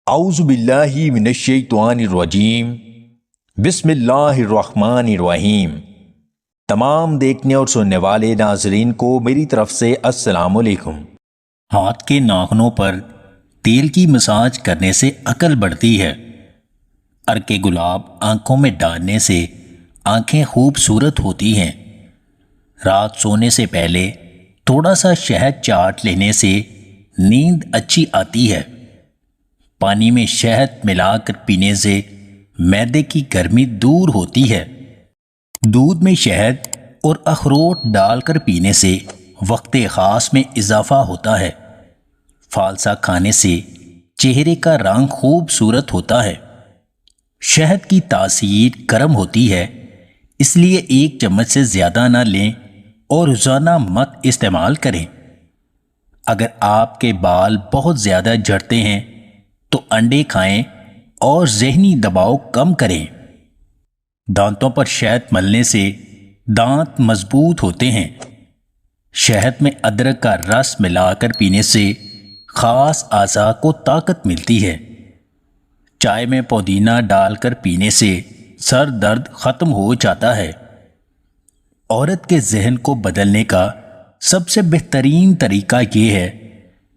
اعوذ باللہ من الشیطان الرجیم بسم اللہ الرحمن الرحیم۔ تمام دیکھنے اور سننے والے ناظرین کو میری طرف سے السلام علیکم۔ ہاتھ کے ناخنوں پر تیل کی مساج کرنے سے عقل بڑھتی ہے۔ عرق گلاب آنکھوں میں ڈالنے سے آنکھیں خوبصورت ہوتی ہیں۔ رات سونے سے پہلے تھوڑا سا شہد چاٹ لینے سے نیند اچھی آتی ہے۔ پانی میں شہد ملا کر پینے سے معدے کی گرمی دور ہوتی ہے۔ دودھ میں شہد اور اخروٹ ڈال کر پینے سے وقت خاص میں اضافہ ہوتا ہے۔ فالسا کھانے سے چہرے کا رنگ خوبصورت ہوتا ہے۔ شہد کی تاثیر گرم ہوتی ہے، اس لیے 1 چمچ سے زیادہ نہ لیں اور روزانہ مت استعمال کریں۔ اگر آپ کے بال بہت زیادہ جھڑتے ہیں تو انڈے کھائیں اور ذہنی دباؤ کم کریں۔ دانتوں پر شہد ملنے سے دانت مضبوط ہوتے ہیں۔ شہد میں ادرک کا رس ملا کر پینے سے خاص اعضاء کو طاقت ملتی ہے۔ چائے میں پودینہ ڈال کر پینے سے سر درد ختم ہو جاتا ہے۔ عورت کے ذہن کو بدلنے کا سب سے بہترین طریقہ یہ ہے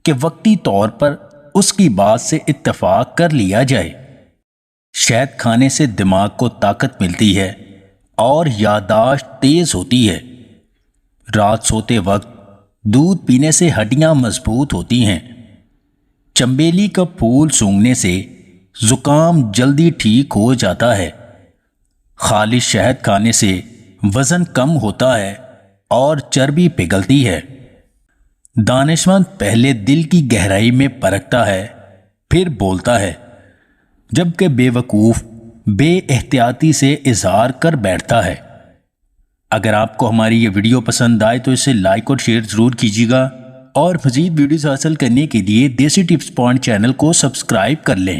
کہ وقتی طور پر اس کی بات سے اتفاق کر لیا جائے۔ شہد کھانے سے دماغ کو طاقت ملتی ہے اور یادداشت تیز ہوتی ہے۔ رات سوتے وقت دودھ پینے سے ہڈیاں مضبوط ہوتی ہیں۔ چنبیلی کا پھول سونگھنے سے زکام جلدی ٹھیک ہو جاتا ہے۔ خالص شہد کھانے سے وزن کم ہوتا ہے اور چربی پگھلتی ہے۔ دانشمند پہلے دل کی گہرائی میں پرکھتا ہے، پھر بولتا ہے، جبکہ بے وقوف بے احتیاطی سے اظہار کر بیٹھتا ہے۔ اگر آپ کو ہماری یہ ویڈیو پسند آئے تو اسے لائک اور شیئر ضرور کیجیے گا، اور مزید ویڈیوز حاصل کرنے کے لیے دیسی ٹپس پوائنٹ چینل کو سبسکرائب کر لیں۔